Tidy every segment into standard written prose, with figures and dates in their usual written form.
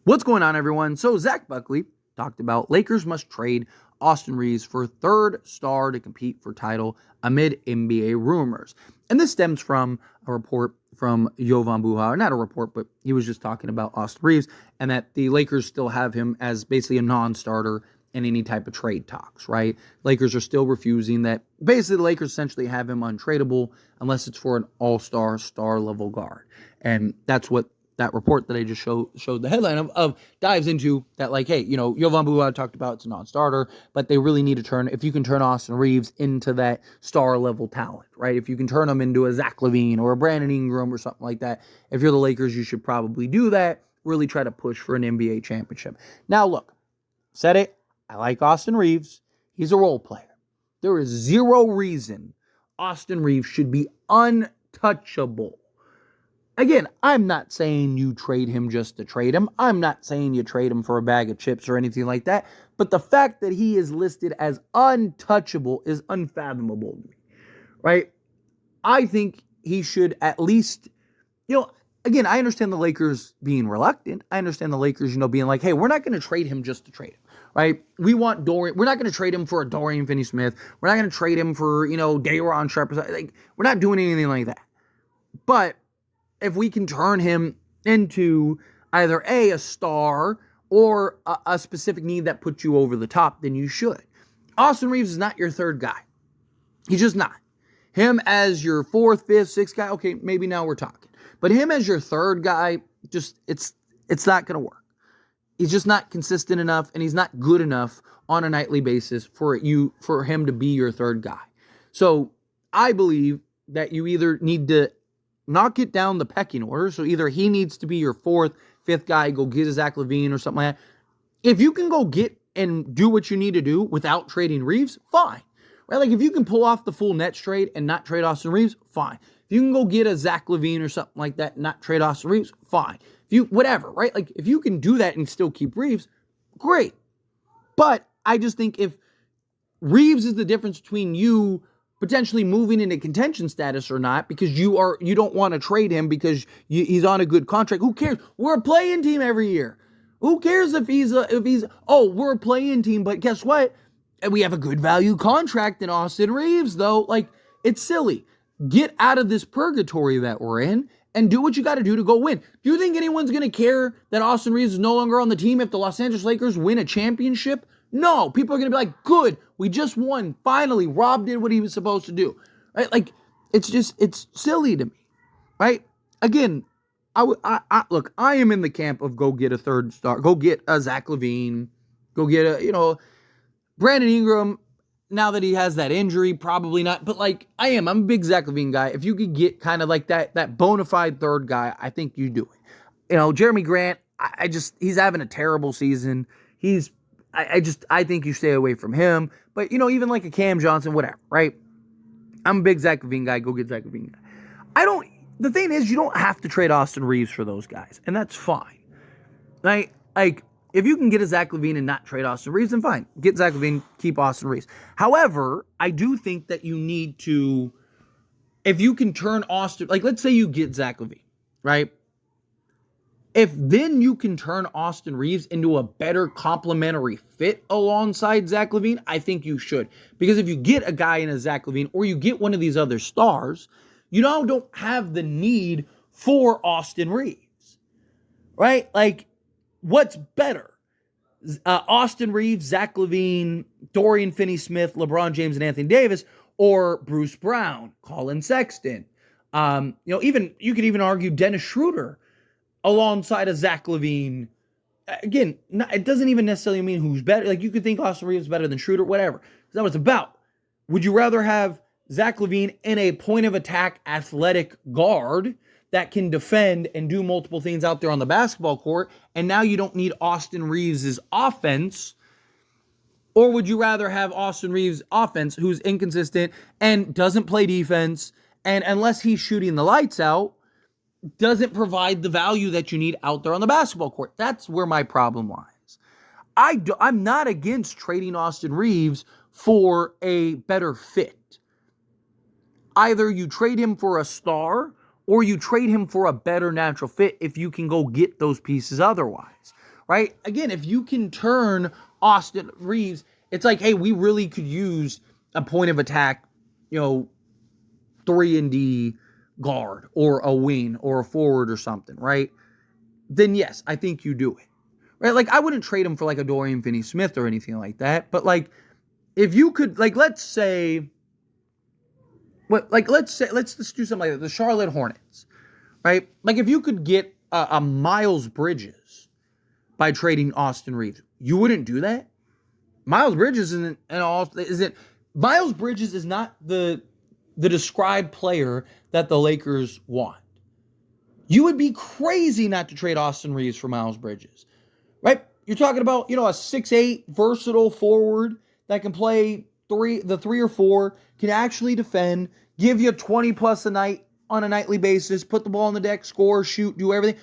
What's going on, everyone? So Zach Buckley talked about Lakers must trade Austin Reaves for third star to compete for title amid NBA rumors. And this stems from a report from Jovan Buha, not a report, but he was just talking about Austin Reaves and that the Lakers still have him as basically a non-starter in any type of trade talks, right? Lakers are still refusing that. Basically, the Lakers essentially have him untradeable unless it's for an all-star, star-level guard. And that's what that report that I just showed the headline of dives into, that like, hey, Jovan Buha talked about it's a non-starter, but they really need to if you can turn Austin Reaves into that star-level talent, right? If you can turn him into a Zach LaVine or a Brandon Ingram or something like that, if you're the Lakers, you should probably do that, really try to push for an NBA championship. Now, look, said it, I like Austin Reaves. He's a role player. There is zero reason Austin Reaves should be untouchable. Again, I'm not saying you trade him just to trade him. I'm not saying you trade him for a bag of chips or anything like that. But the fact that he is listed as untouchable is unfathomable to me, right? I think he should at least, again, I understand the Lakers being reluctant. I understand the Lakers, being like, hey, we're not going to trade him just to trade him, right? We want Dorian. We're not going to trade him for a Dorian Finney-Smith. We're not going to trade him for, Day'Ron Sharpe. Like, we're not doing anything like that. But if we can turn him into either a star or a specific need that puts you over the top, then you should. Austin Reaves is not your third guy. He's just not. Him as your fourth, fifth, sixth guy, okay, maybe now we're talking. But him as your third guy, it's not going to work. He's just not consistent enough, and he's not good enough on a nightly basis for him to be your third guy. So I believe that you either need to knock it down the pecking order. So either he needs to be your fourth, fifth guy, go get a Zach LaVine or something like that. If you can go get and do what you need to do without trading Reaves, fine. Right? Like if you can pull off the full Nets trade and not trade Austin Reaves, fine. If you can go get a Zach LaVine or something like that and not trade Austin Reaves, fine. Whatever, right? Like if you can do that and still keep Reaves, great. But I just think if Reaves is the difference between you potentially moving into contention status or not, because you don't want to trade him because he's on a good contract. Who cares? We're a play-in team every year. Who cares if we're a play-in team, but guess what? We have a good value contract in Austin Reaves, though. Like, it's silly. Get out of this purgatory that we're in and do what you got to do to go win. Do you think anyone's going to care that Austin Reaves is no longer on the team if the Los Angeles Lakers win a championship? No, people are going to be like, good, we just won. Finally, Rob did what he was supposed to do. Right? Like, it's silly to me. Right? Again, look, I am in the camp of go get a third star. Go get a Zach LaVine. Go get Brandon Ingram. Now that he has that injury, probably not. But I'm a big Zach LaVine guy. If you could get kind of like that bona fide third guy, I think you do it. Jeremy Grant, he's having a terrible season. I think you stay away from him. But, even like a Cam Johnson, whatever, right? I'm a big Zach LaVine guy. Go get Zach LaVine guy. The thing is, you don't have to trade Austin Reaves for those guys. And that's fine. Right? Like, if you can get a Zach LaVine and not trade Austin Reaves, then fine. Get Zach LaVine, keep Austin Reaves. However, I do think that you need to, if you can turn Austin, like let's say you get Zach LaVine, right? If then you can turn Austin Reaves into a better complementary fit alongside Zach LaVine, I think you should. Because if you get a guy in a Zach LaVine or you get one of these other stars, you now don't have the need for Austin Reaves, right? Like, what's better? Austin Reaves, Zach LaVine, Dorian Finney-Smith, LeBron James, and Anthony Davis, or Bruce Brown, Colin Sexton. Even you could even argue Dennis Schroeder alongside a Zach LaVine. Again, it doesn't even necessarily mean who's better. Like, you could think Austin Reaves is better than Schroeder, whatever. That's not what it's about. Would you rather have Zach LaVine in a point-of-attack athletic guard that can defend and do multiple things out there on the basketball court, and now you don't need Austin Reaves' offense? Or would you rather have Austin Reaves' offense, who's inconsistent and doesn't play defense, and unless he's shooting the lights out, doesn't provide the value that you need out there on the basketball court? That's where my problem lies. I'm not against trading Austin Reaves for a better fit. Either you trade him for a star or you trade him for a better natural fit if you can go get those pieces otherwise, right? Again, if you can turn Austin Reaves, it's like, hey, we really could use a point of attack, 3-and-D guard or a wing or a forward or something, right? Then yes, I think you do it. Right? Like, I wouldn't trade him for like a Dorian Finney-Smith or anything like that, but like, if you could, like, let's just do something like that. The Charlotte Hornets, right? Like, if you could get a Miles Bridges by trading Austin Reaves, you wouldn't do that. Miles Bridges Miles Bridges is not the described player that the Lakers want. You would be crazy not to trade Austin Reaves for Miles Bridges, right? You're talking about, a 6'8" versatile forward that can play the 3 or 4, can actually defend, give you 20 plus a night on a nightly basis, put the ball on the deck, score, shoot, do everything.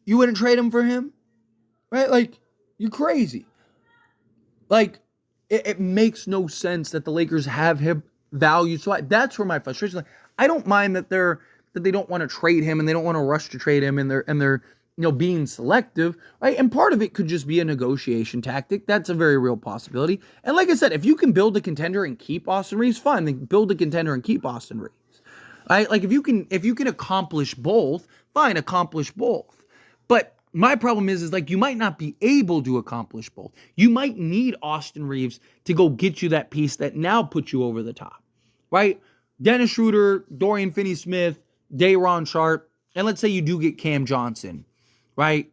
You wouldn't trade him for him, right? Like, you're crazy. Like, it makes no sense that the Lakers have him valued. So that's where my frustration is. Like, I don't mind that they don't want to trade him and they don't want to rush to trade him and they're being selective, right? And part of it could just be a negotiation tactic. That's a very real possibility. And like I said, if you can build a contender and keep Austin Reaves, fine. Then build a contender and keep Austin Reaves. Right? Like, if you can accomplish both, fine, accomplish both. But my problem is like, you might not be able to accomplish both. You might need Austin Reaves to go get you that piece that now puts you over the top, right? Dennis Schroeder, Dorian Finney-Smith, Day'Ron Sharpe, and let's say you do get Cam Johnson, right?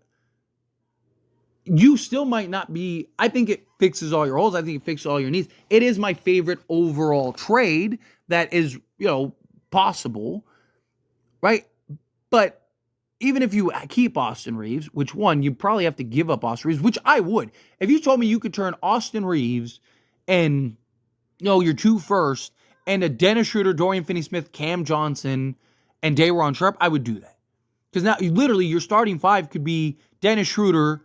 You still might not be, I think it fixes all your holes. I think it fixes all your needs. It is my favorite overall trade that is, possible, right? But even if you keep Austin Reaves, which one, you probably have to give up Austin Reaves, which I would. If you told me you could turn Austin Reaves and, your 2 first and a Dennis Schroeder, Dorian Finney-Smith, Cam Johnson, and Day'Ron Sharpe, I would do that. Because now, literally, your starting 5 could be Dennis Schroeder,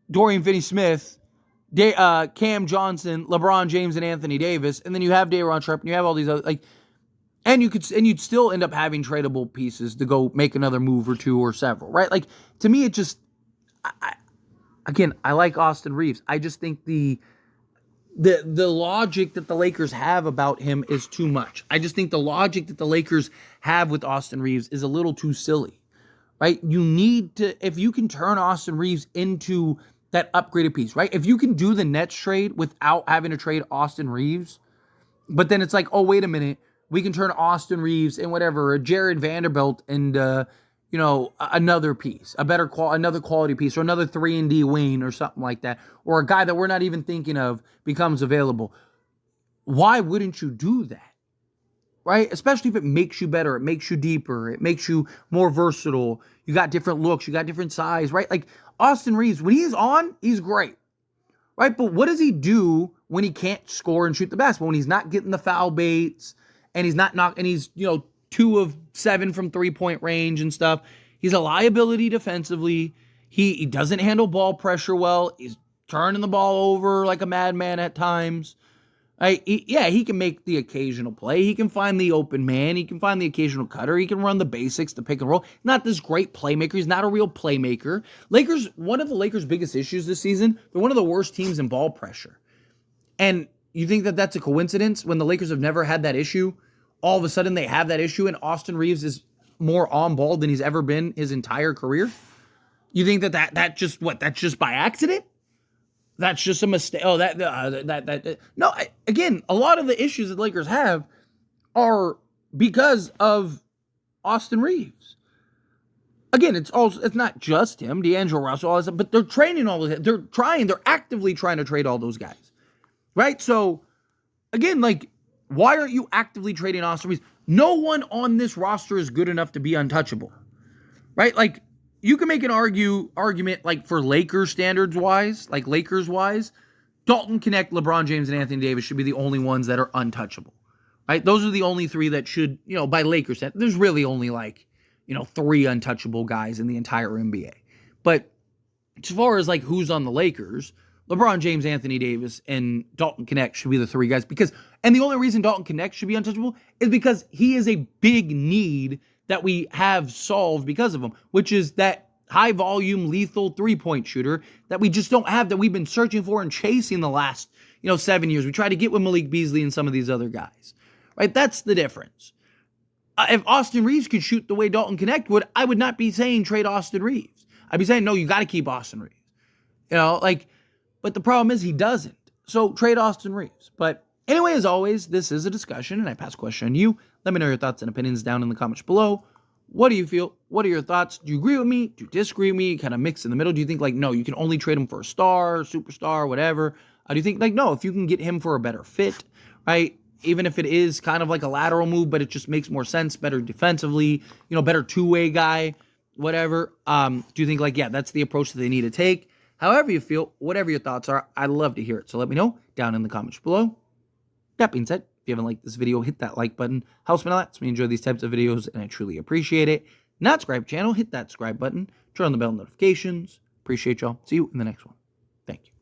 Dorian Finney-Smith, Cam Johnson, LeBron James, and Anthony Davis, and then you have Day'Ron Sharpe, and you have all these other, and you'd still end up having tradable pieces to go make another move or 2 or several, right? Like, to me, it just, I like Austin Reaves. I just think the logic that the Lakers have about him is too much. I just think the logic that the Lakers have with Austin Reaves is a little too silly, right? You need to, if you can turn Austin Reaves into that upgraded piece, right? If you can do the Nets trade without having to trade Austin Reaves, but then it's like, oh, wait a minute, we can turn Austin Reaves and whatever, Jared Vanderbilt and, another piece, another quality piece, or another 3-and-D wing or something like that, or a guy that we're not even thinking of becomes available. Why wouldn't you do that? Right? Especially if it makes you better, it makes you deeper, it makes you more versatile. You got different looks, you got different size, right? Like, Austin Reaves, when he's on, he's great. Right? But what does he do when he can't score and shoot the basketball? When he's not getting the foul baits and he's and he's, 2 of 7 from 3-point range and stuff. He's a liability defensively. He doesn't handle ball pressure well. He's turning the ball over like a madman at times. He can make the occasional play. He can find the open man. He can find the occasional cutter. He can run the basics, the pick and roll. Not this great playmaker. He's not a real playmaker. One of the Lakers' biggest issues this season, they're one of the worst teams in ball pressure. And you think that that's a coincidence when the Lakers have never had that issue? All of a sudden they have that issue and Austin Reaves is more on ball than he's ever been his entire career? You think that's just by accident? That's just a mistake. Oh, no, again, a lot of the issues that the Lakers have are because of Austin Reaves. Again, it's not just him, D'Angelo Russell, all this, but they're training all those. They're actively trying to trade all those guys. Right? So, again, like, why aren't you actively trading Austin Reaves? No one on this roster is good enough to be untouchable. Right? Like, you can make an argument, like, for Lakers standards-wise, like Lakers-wise, Dalton Connect, LeBron James, and Anthony Davis should be the only ones that are untouchable. Right? Those are the only 3 that should, by Lakers standards. There's really only, 3 untouchable guys in the entire NBA. But as far as, who's on the Lakers, LeBron James, Anthony Davis, and Dalton Connect should be the 3 guys. And the only reason Dalton Connect should be untouchable is because he is a big need that we have solved because of him, which is that high volume, lethal 3-point shooter that we just don't have, that we've been searching for and chasing the last, 7 years. We tried to get with Malik Beasley and some of these other guys, right? That's the difference. If Austin Reaves could shoot the way Dalton Knecht would, I would not be saying trade Austin Reaves. I'd be saying, no, you got to keep Austin Reaves. But the problem is he doesn't. So trade Austin Reaves. But anyway, as always, this is a discussion, and I pass a question on you. Let me know your thoughts and opinions down in the comments below. What do you feel? What are your thoughts? Do you agree with me? Do you disagree with me? Kind of mix in the middle? Do you think, no, you can only trade him for a star, superstar, whatever? Do you think, no, if you can get him for a better fit, right? Even if it is kind of like a lateral move, but it just makes more sense, better defensively, better two-way guy, whatever. Do you think, that's the approach that they need to take? However you feel, whatever your thoughts are, I'd love to hear it. So let me know down in the comments below. That being said, if you haven't liked this video, hit that like button. Helps me a lot. Lets me enjoy these types of videos, and I truly appreciate it. Not subscribe to the channel, hit that subscribe button. Turn on the bell notifications. Appreciate y'all. See you in the next one. Thank you.